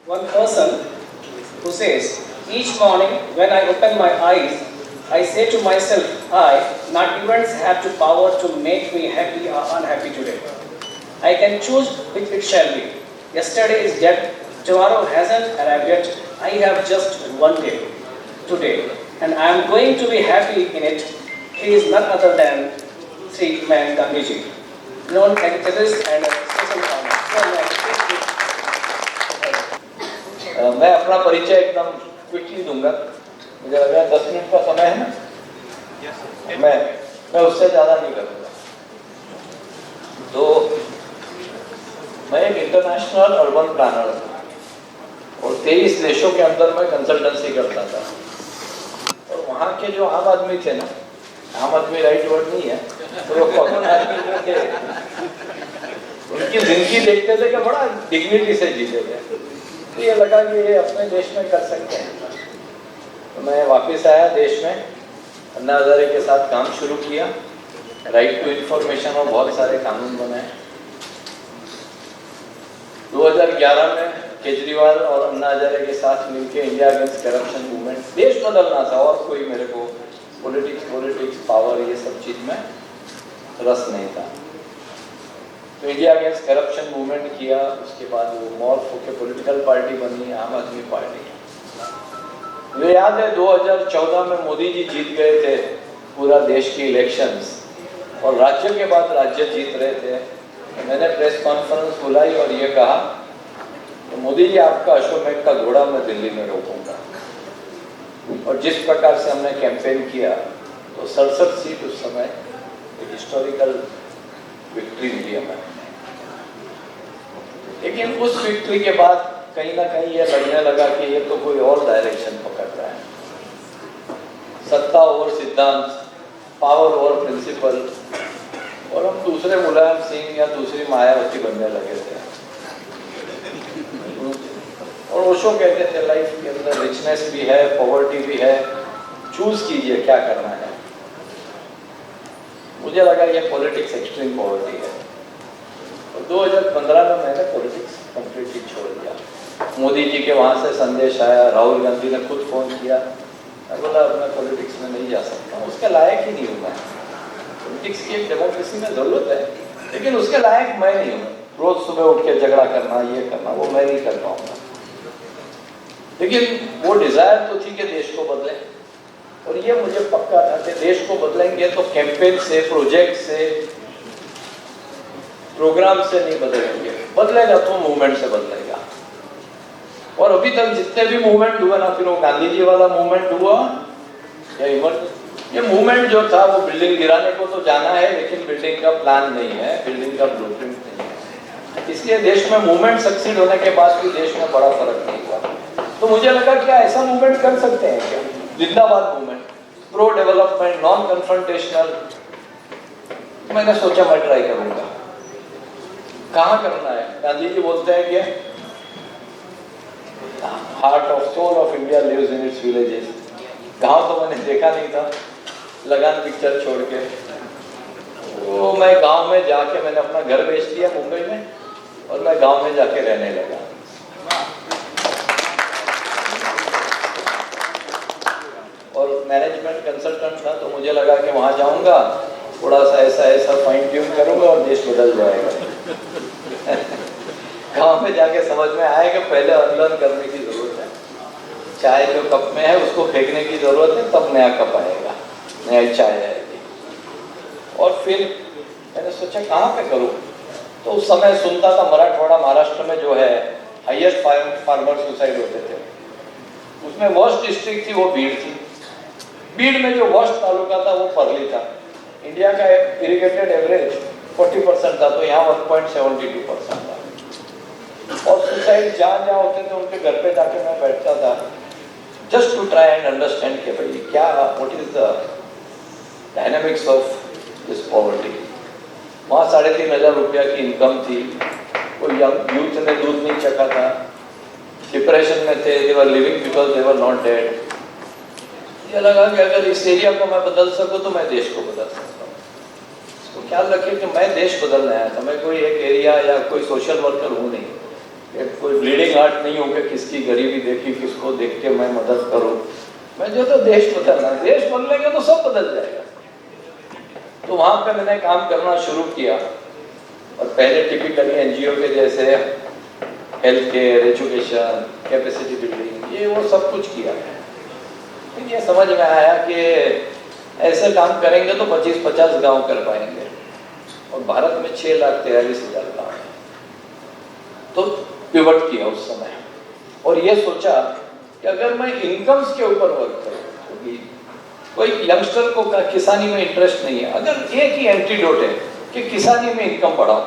One person who says, each morning when I open my eyes, I say to myself, not events have the power to make me happy or unhappy today. I can choose which it shall be. Yesterday is dead, tomorrow hasn't arrived yet. I have just one day, today, and I am going to be happy in it. He is none other than Sri Man Gandhiji, known activist and social farmer. मैं अपना परिचय एकदम quickly दूंगा। मुझे लग रहा है 10 minute का समय है ना। मैं उससे ज़्यादा नहीं करूँगा। तो मैं एक इंटरनेशनल अर्बन प्लानर हूँ और 23 देशों के अंदर मैं कंसल्टेंसी करता था। और वहाँ के जो आम आदमी थे ना, आम आदमी राइट वर्ड नहीं है, तो वो कॉमन आदमी जो थे, उनकी जिंदगी देखते थे कि बड़ा डिग्निटी से जीते थे। तो ये लगा कि ये अपने देश में कर सकते हैं। तो मैं वापस आया देश में, अन्ना हजारे के साथ काम शुरू किया। राइट टू इंफॉर्मेशन और बहुत सारे कानून बनाए। 2011 में केजरीवाल और अन्ना हजारे के साथ मिलकर इंडिया अगेंस्ट करप्शन मूवमेंट, देश बदलना था और कोई मेरे को पॉलिटिक्स पावर ये सब चीज में रस नहीं था। तो इंडिया अगेंस्ट करप्शन मूवमेंट किया। उसके बाद वो मॉर्फ होकर पॉलिटिकल पार्टी बनी, आम आदमी पार्टी। मुझे याद है 2014 में मोदी जी जीत गए थे पूरा देश की इलेक्शंस और राज्य के बाद राज्य जीत रहे थे। तो मैंने प्रेस कॉन्फ्रेंस बुलाई और ये कहा तो मोदी जी आपका अश्वमेध का घोड़ा मैं दिल्ली में रोकूंगा। और जिस प्रकार से हमने कैंपेन किया तो 67 सीट उस समय एक हिस्टोरिकल विक्ट्री मिली हमें। लेकिन उस विक्ट्री के बाद कहीं ना कहीं ये लगने लगा कि ये तो कोई और डायरेक्शन पकड़ रहा है। सत्ता और सिद्धांत, पावर और प्रिंसिपल, और हम दूसरे मुलायम सिंह या दूसरी मायावती बनने लगे थे। और ओशो कहते थे लाइफ के अंदर रिचनेस भी है, पॉवर्टी भी है, चूज कीजिए क्या करना है। मुझे लगा ये पॉलिटिक्स एक्सट्रीम पॉवर्टी है। और 2015 में मैंने पॉलिटिक्स कंप्लीटली छोड़ दिया। मोदी जी के वहाँ से संदेश आया, राहुल गांधी ने खुद फोन किया। मैं बोला अब मैं पॉलिटिक्स में नहीं जा सकता हूँ, उसके लायक ही नहीं हूँ मैं। पॉलिटिक्स की एक डेमोक्रेसी में जरूरत है, लेकिन उसके लायक मैं नहीं हूँ। रोज सुबह उठ के झगड़ा करना, ये करना, वो मैं नहीं कर पाऊंगा। लेकिन वो डिजायर तो थी कि देश को बदले, और ये मुझे पक्का था कि देश को बदलेंगे तो कैंपेन से, प्रोजेक्ट से, प्रोग्राम से नहीं बदलेंगे। बदलेगा तो मूवमेंट से बदलेगा। और अभी तक जितने भी मूवमेंट हुए ना, फिर वो गांधी जी वाला मूवमेंट हुआ या ये मूवमेंट जो था वो बिल्डिंग गिराने को तो जाना है, लेकिन बिल्डिंग का प्लान नहीं है, बिल्डिंग का ब्लूप्रिंट नहीं है। इसलिए देश में मूवमेंट सक्सीड होने के बाद भी देश में बड़ा फर्क नहीं हुआ। तो मुझे लगा क्या ऐसा मूवमेंट कर सकते हैं क्या, जिंदाबाद movement, pro development, non confrontational. मैंने सोचा मैं ट्राई करूंगा। कहाँ करना है? गांधी जी बोलते हैं कि heart of soul of India lives in its villages. गांव तो मैंने देखा नहीं था, लगान पिक्चर छोड़ के। तो मैं गांव में जाके मैंने अपना घर बेच दिया मुंबई में और मैं गांव में जाके रहने लगा। और मैनेजमेंट कंसल्टेंट था, तो मुझे लगा कि वहां जाऊंगा, थोड़ा सा ऐसा फाइन ट्यून करूंगा और देश बदल जाएगा। गांव में जाके समझ में आया कि पहले अनलर्न करने की जरूरत है। चाय जो कप में है उसको फेंकने की जरूरत है, तब नया कप आएगा, नई चाय आएगी। और फिर मैंने सोचा कहाँ पे करूँ। तो उस समय सुनता था मराठवाड़ा, महाराष्ट्र में जो है हाईएस्ट फार्मर सुसाइड होते थे, उसमें वर्स्ट डिस्ट्रिक्ट थी वो भीड़ थी। भीड़ में जो वर्स्ट तालुका था वो परली था। इंडिया का इरिगेटेड एवरेज 40% था, तो यहाँ 1.72% था। और सुसाइड जहाँ जहाँ होते थे उनके घर पे जाके मैं बैठता था, just to try and understand कि भाई क्या, what is the dynamics of this poverty. वहाँ 3,500 रुपया की इनकम थी। कोई यंग यूथ ने दूध नहीं चखा था, डिप्रेशन में थे, they were living because they were not dead. ये लगा कि अगर इस एरिया को मैं बदल सकूं तो मैं देश को बदल सकता हूँ। इसको ख्याल रखिए कि मैं देश बदलने आया था, मैं कोई एक एरिया या कोई सोशल वर्कर हूँ नहीं। कि कोई ब्लीडिंग हार्ट नहीं हो कि किसकी गरीबी देखी, किसको देख के मैं मदद करूं। मैं जो तो देश बदलना, देश बदलेंगे तो सब बदल जाएगा। तो वहां पे मैंने काम करना शुरू किया और पहले टिपिकली एनजीओ के जैसे health care, education, capacity building, ये वो सब कुछ किया। फिर ये समझ में आया कि ऐसे काम करेंगे तो 25-50 गांव कर पाएंगे और भारत में 6,43,000 गांव है। तो पिवट किया उस समय और ये सोचा कि अगर मैं इनकम्स के ऊपर वर्क करूं, क्योंकि कोई यंगस्टर को किसानी में इंटरेस्ट नहीं है, अगर एक ही एंटीडोट है कि किसानी में इनकम बढ़ाओ,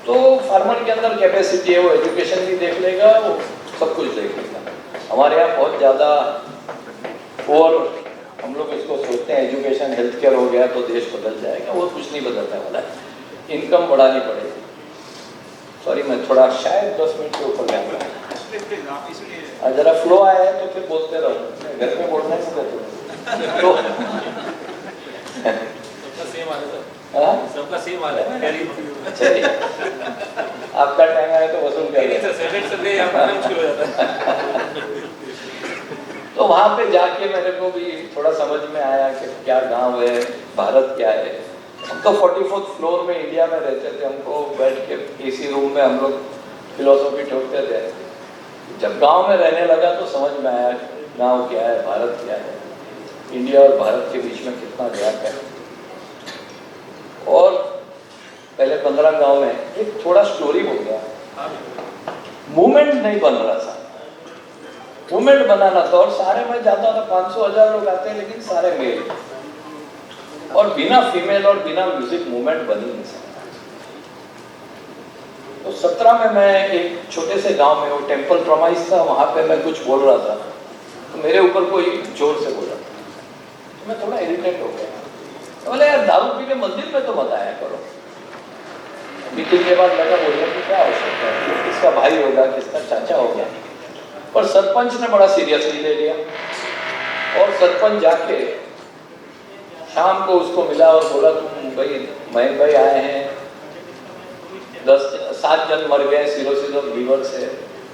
तो फार्मर के अंदर कैपेसिटी है, वो एजुकेशन भी देख लेगा, वो सब कुछ देख लेगा। हमारे यहाँ बहुत ज़्यादा और हम लोग इसको सोचते हैं एजुकेशन हेल्थ केयर हो गया तो देश बदल जाएगा, वो कुछ नहीं बदलने वाला है। इनकम बढ़ानी पड़ेगी। सॉरी, मैं थोड़ा शायद 10 मिनट के ऊपर जाऊँगा, जरा फ्लो आया है तो फिर बोलते रहो, घर में बोलना है तो सबका सेम हाल है। चलिए, आपका टाइम आया तो वसूल करिए। तो वहां पे जाके मेरे को भी थोड़ा समझ में आया कि क्या गांव है, भारत क्या है। हम तो 44th फ्लोर में इंडिया में रहते थे, हमको बैठ के इसी रूम में हम लोग फिलोसॉफी ठोकते थे। जब गांव में रहने लगा तो समझ में आया गांव क्या है, भारत क्या है, इंडिया और भारत के बीच में कितना गैप है। और पहले 15 गांव में एक थोड़ा स्टोरी हो गया, मूवमेंट नहीं बन रहा था, मूवमेंट बनाना था। और सारे में जाता था, 500-1000 लोग आते हैं, लेकिन सारे मेल, और बिना फीमेल और बिना म्यूजिक मूवमेंट बनी नहीं सकता। तो 17 में मैं एक छोटे से गांव में, वो टेम्पल प्रोमाइस था, वहां पे मैं कुछ बोल रहा था तो मेरे ऊपर कोई जोर से बोला, तो मैं थोड़ा इरिटेट हो गया। तो बोले यार, दारू पी के मंदिर में तो मत आया करो। मीटिंग के बाद लगा बोलने की क्या आवश्यकता है, किसका भाई होगा, किसका चाचा होगा। पर सरपंच ने बड़ा सीरियसली ले लिया और सरपंच जाके शाम को उसको मिला और बोला, तुम भाई मयंक भाई आए हैं, 7 जन मर गए सिरोसिस और लीवर से,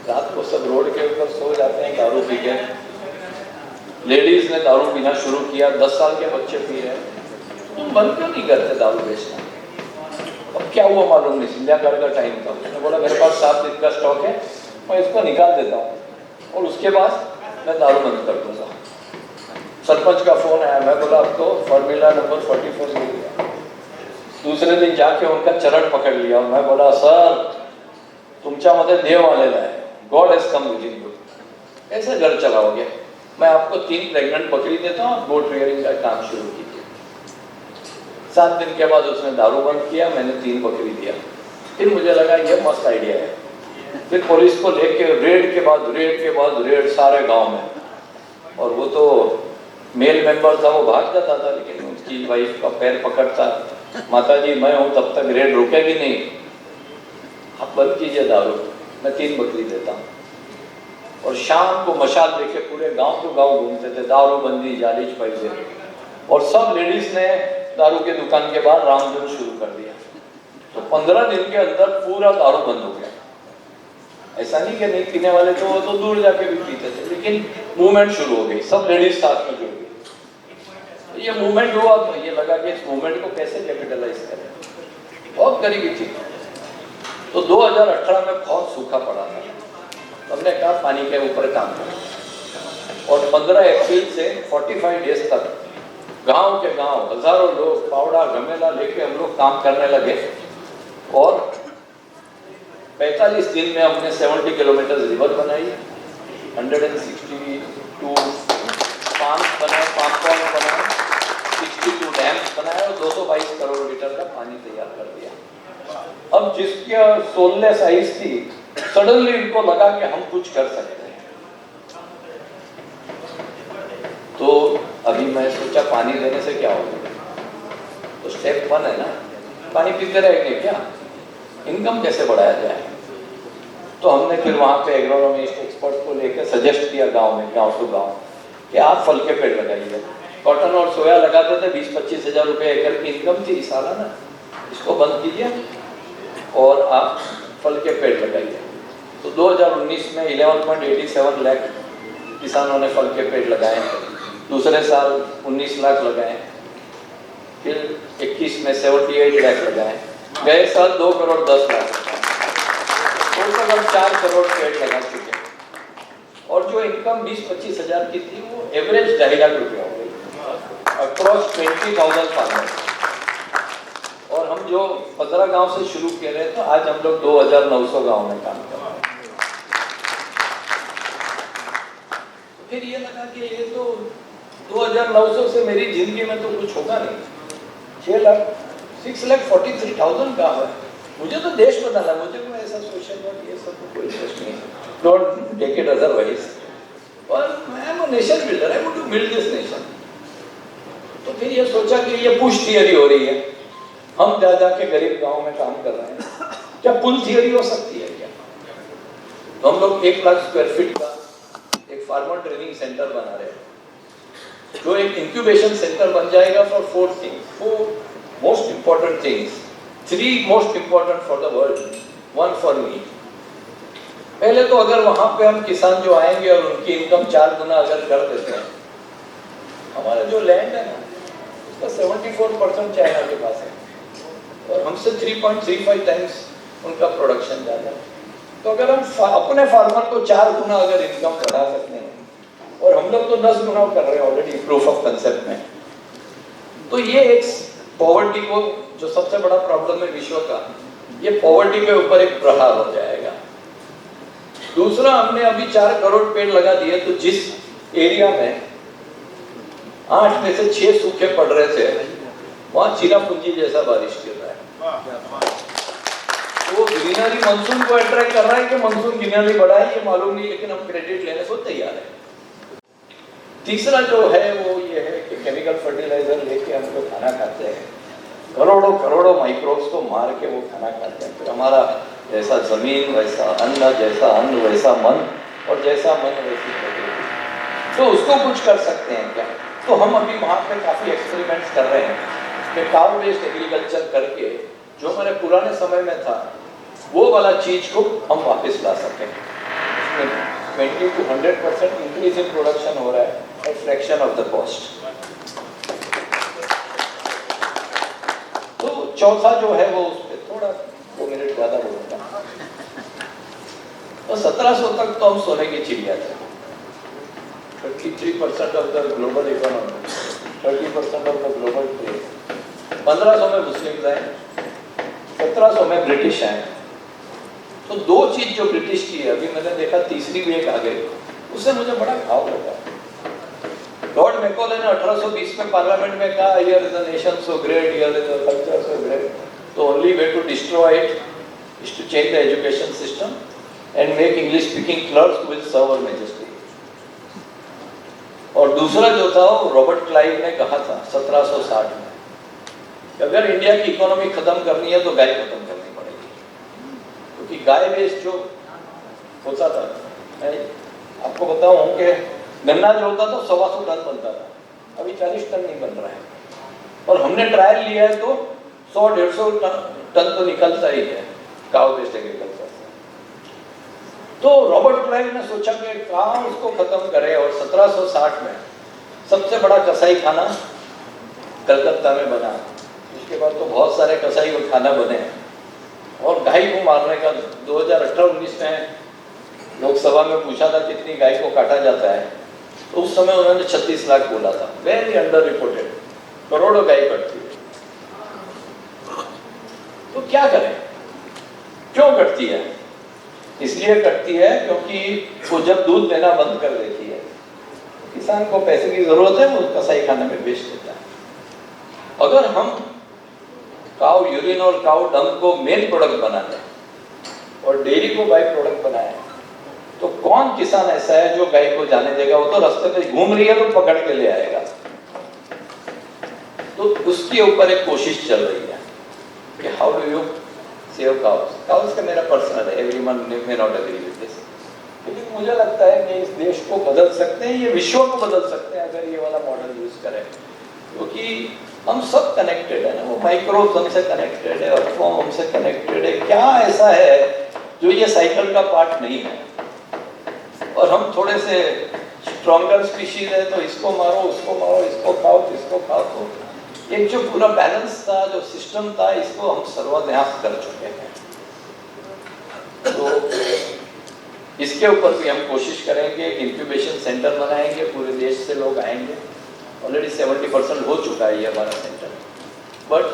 रात को सब रोड के ऊपर सो जाते हैं दारू पी के। लेडीज ने दारू पीना शुरू किया, 10 साल के बच्चे पी रहे हैं, तुम बंद क्यों नहीं करते दारू बेचना। अब क्या हुआ मालूम नहीं, संध्याकाल का टाइम था, उसने बोला मेरे पास 7 दिन का स्टॉक है, मैं इसको निकाल देता हूँ और उसके बाद मैं दारू बंद कर दूंगा। सरपंच का फोन आया, मैं बोला अब तो फॉर्मूला नंबर 44 मिल गया। दूसरे दिन जाके उनका चरण पकड़ लिया और मैं बोला, सर तुमच्यामध्ये देव आलेला है, God has come with you, कैसे घर चलाओगे। मैं आपको 3 प्रेग्नेंट बकरी देता हूँ, गोट रियरिंग का काम शुरू कीजिए। 7 दिन के बाद उसने दारू बंद किया, मैंने 3 बकरी दिया। फिर मुझे लगा ये मस्त आइडिया है। फिर पुलिस को लेके रेड के बाद रेड सारे गांव में, और वो तो मेल मेंबर था, वो भाग जाता था, लेकिन उसकी वाइफ का पैर पकड़ता, माता जी मैं हूँ तब तक रेड रुकेगी नहीं, आप बंद कीजिए दारू, मैं 3 बकरी देता हूँ। और शाम को मशाल लेके पूरे गांव को गांव घूमते थे, दारू बंदी जालिच पैसे, और सब लेडीज ने दारू के दुकान के बाहर रामधुन शुरू कर दिया। तो 15 दिन के अंदर पूरा दारू बंद हो गया। ऐसा नहीं कि नहीं पीने वाले तो वो तो दूर जाके भी पीते थे, लेकिन मूवमेंट शुरू हो गई, सब लेडीज साथ में जुड़ गई। तो ये मूवमेंट हुआ तो ये लगा कि इस मूवमेंट को कैसे कैपिटलाइज करें, बहुत गरीबी थी। तो 2018 में बहुत सूखा पड़ा था, हमने कहा पानी के ऊपर काम करें। और 15 अप्रैल से 45 डेज तक गांव के गांव हजारों लोग पावड़ा गमेला लेके हम लोग काम करने लगे। और 45 दिन में हमने 70 किलोमीटर रिवर बनाई, 162 पाम्स बनाए, पाम बनाए, 62 डैम्स बनाए और 222 करोड़ लीटर का पानी तैयार कर दिया। अब जिसकी सोलनेस आइस थी, सडनली इनको लगा कि हम कुछ कर सकते हैं। तो अभी मैं सोचा पानी देने से क्या होगा, तो स्टेप 1 है ना, पानी पीते रहेंगे क्या, इनकम कैसे बढ़ाया जाए। तो हमने फिर वहाँ पे एग्रोनॉमिस्ट एक्सपर्ट को लेकर सजेस्ट किया गांव में, गांव टू गांव, कि आप फल के पेड़ लगाइए। कॉटन और सोया लगाते थे, 20-25 हज़ार रुपये एकड़ की इनकम थी सालाना, इसको बंद कीजिए और आप फल के पेड़ लगाइए। तो 2019 में 11.87 लाख किसानों ने फल के पेड़ लगाए, दूसरे साल 19 लाख लगाए, फिर 21 में 78 लाख लगाए, गए साल 2 करोड़ 10 लाख, टोटल हम 4 करोड़ पेड़ लगा चुके हैं। और जो इनकम 20-25 हज़ार की थी वो एवरेज 2.5 लाख रुपया हो गई अक्रॉस 20,000 फार्मर्स। और हम जो 15 गांव से शुरू किए रहे तो आज हम लोग 2,900 गांव में काम कर रहे हैं। फिर ये लगा कि ये तो 2,900 से मेरी जिंदगी में तो कुछ होगा नहीं। 6,43,000 गाँव है, मुझे तो देश बनाना, मुझे कोई ऐसा सोशल वर्क ये सब कोई इंटरेस्ट नहीं है, डोंट टेक इट अदरवाइज। और I am a nation builder, I want to build this nation. तो फिर ये सोचा कि ये पुश थियरी हो रही है, हम जा के गरीब गांव में काम कर रहे हैं, क्या पुल थियरी हो सकती है क्या? तो हम लोग 1 लाख स्क्वायर फीट का एक फार्मर ट्रेनिंग सेंटर बना रहे हैं, जो एक इंक्यूबेशन सेंटर बन जाएगा for 4 things, 4 most important things, 3 most important for the world, 1 for me. पहले तो अगर वहां पे हम किसान जो आएंगे और उनकी इनकम 4 गुना अगर कर देते हैं, हमारा जो लैंड है ना उसका 74% चाइना के पास है और हमसे 3.35 टाइम्स उनका प्रोडक्शन ज़्यादा है। तो अगर हम अपने फार्मर को 4 गुना अगर इनकम बढ़ा सकते हैं, और हम लोग तो 10 गुना कर रहे हैं ऑलरेडी प्रूफ ऑफ कंसेप्ट में, तो ये एक पॉवर्टी को, जो सबसे बड़ा प्रॉब्लम है विश्व का, ये पॉवर्टी के ऊपर एक प्रहार हो जाएगा। दूसरा, हमने अभी 4 करोड़ पेड़ लगा दिए, तो जिस एरिया में 8 में से 6 सूखे पड़ रहे थे, वहां चीनापुंजी जैसा बारिश गिर रहा है। वो ग्रीनरी मानसून को अट्रैक्ट कर रहा है कि मानसून ग्रीनरी बढ़ाए ये मालूम नहीं, लेकिन हम क्रेडिट लेने को तैयार है। तीसरा जो है वो ये है कि केमिकल फर्टिलाइजर लेके हम लोग खाना खाते हैं, करोड़ों माइक्रोब्स को मार के वो खाना खाते हैं। फिर हमारा जैसा जमीन वैसा अन्न, जैसा अन्न वैसा मन, और जैसा मन वैसी प्रकृति। तो उसको कुछ कर सकते हैं क्या? तो हम अभी वहाँ पे काफ़ी एक्सपेरिमेंट्स कर रहे हैं कि काउ बेस्ड एग्रीकल्चर करके जो हमारे पुराने समय में था वो वाला चीज को हम वापस ला सकें। 20 to 100% इंक्रीज इन प्रोडक्शन हो रहा है at fraction of the cost. तो चौथा जो है वो उस पर थोड़ा 2 मिनट ज़्यादा बोलूँगा। तो 1700 तक तो हम सोने की चिड़िया थे। 33% of the global economy, 30% of the global trade. 1500 में मुस्लिम आए, 1700 में ब्रिटिश आए। तो 2 चीज जो ब्रिटिश की है, अभी मैंने देखा तीसरी भी एक आ गई, उससे मुझे बड़ा घाव लगा। लॉर्ड मैकॉले ने 1820 में पार्लियामेंट में कहा, here is a nation so great, here is a culture so great, तो only way to destroy it is to change the education system and make English speaking clerks who will serve our majesty. और दूसरा जो था वो Robert Clive ने कहा था 1760 में, अगर इंडिया की इकोनॉमी खत्म करनी है तो गाय खत्म करनी पड़ेगी, क्योंकि गाय बेस्ड जो होता था, मैं आपको बताऊं कि गन्ना जो होता था 125 टन बनता था, अभी 40 टन नहीं बन रहा है। और हमने ट्रायल लिया है तो 100-150 टन तो निकलता ही है काउ बेस्ड एग्रीकल्चर से। तो रॉबर्ट क्लाइव ने सोचा कि कहाँ उसको खत्म करे, और 1760 में सबसे बड़ा कसाई खाना कलकत्ता में बना। उसके बाद तो बहुत सारे कसाई खाना बने हैं। और गाय को मारने का 2018-19 में लोकसभा में पूछा था कितनी गाय को काटा जाता है, तो उस समय उन्होंने 36 लाख बोला था। वेरी अंडर रिपोर्टेड, करोड़ों गाय कटती है। तो क्या करें, क्यों कटती है? इसलिए कटती है क्योंकि वो जब दूध देना बंद कर देती है, किसान को पैसे की जरूरत है, वो कसाई खाने में बेच देता है। अगर हम काउ यूरिन और काउ डंग को मेन प्रोडक्ट बना दें और डेयरी को बाई प्रोडक्ट बनाए, तो कौन किसान ऐसा है जो गाय को जाने देगा? वो तो रास्ते पे घूम रही है तो पकड़ के ले आएगा। तो उसके ऊपर एक कोशिश चल रही है कि how do you save cows. Cows का मेरा पर्सनल है, everyone may not agree with this, लेकिन मुझे लगता है कि इस देश को बदल सकते हैं, ये विश्व को बदल सकते हैं अगर ये वाला मॉडल यूज करें, क्योंकि हम सब कनेक्टेड है ना। वो माइक्रोब्स हमसे कनेक्टेड है, अर्थवॉर्म हमसे कनेक्टेड है। क्या ऐसा है जो ये साइकिल का पार्ट नहीं है, और हम थोड़े से स्ट्रॉन्गर स्पीशीज है तो इसको मारो, उसको मारो, इसको खाओ, इसको खाओ, तो एक जो पूरा बैलेंस था, जो सिस्टम था, इसको हम सर्वनाश कर चुके हैं। तो इसके ऊपर भी हम कोशिश करेंगे, इंक्यूबेशन सेंटर बनाएंगे, पूरे देश से लोग आएंगे। ऑलरेडी 70% हो चुका है ये हमारा centre, but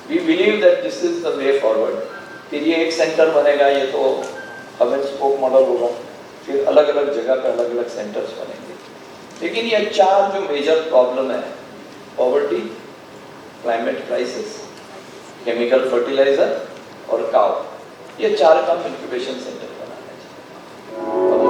we believe that this is the way forward. फिर ये एक सेंटर बनेगा, ये तो हब एंड स्पोक मॉडल होगा, फिर अलग अलग जगह पे अलग अलग सेंटर्स बनेंगे। लेकिन ये 4 जो मेजर प्रॉब्लम है, poverty, climate crisis, chemical fertiliser और काव, ये 4 का इंक्यूबेशन सेंटर बनाना चाहिए।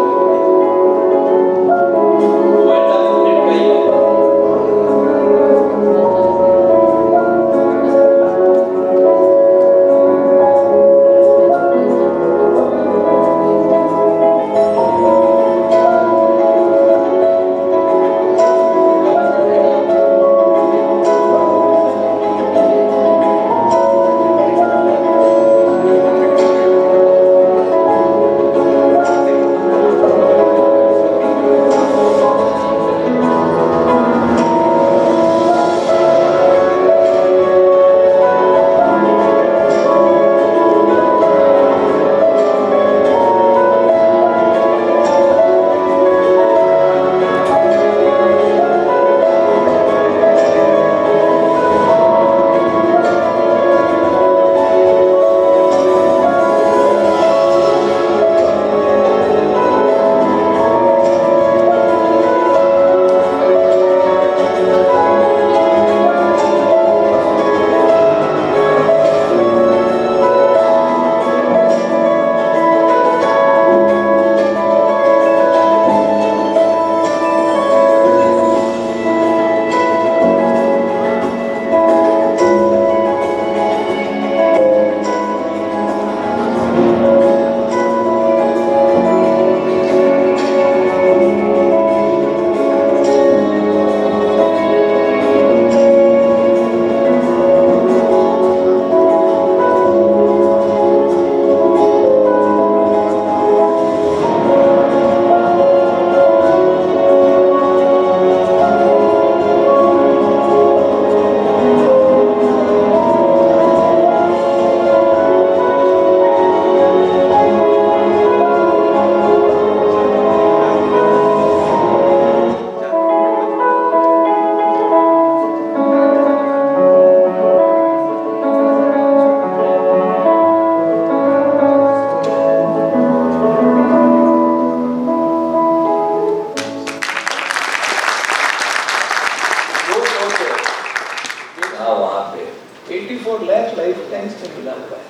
वहां पे 84 लाख लाइफ टाइम्स में मिला हुआ है।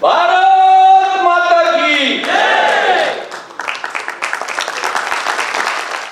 भारत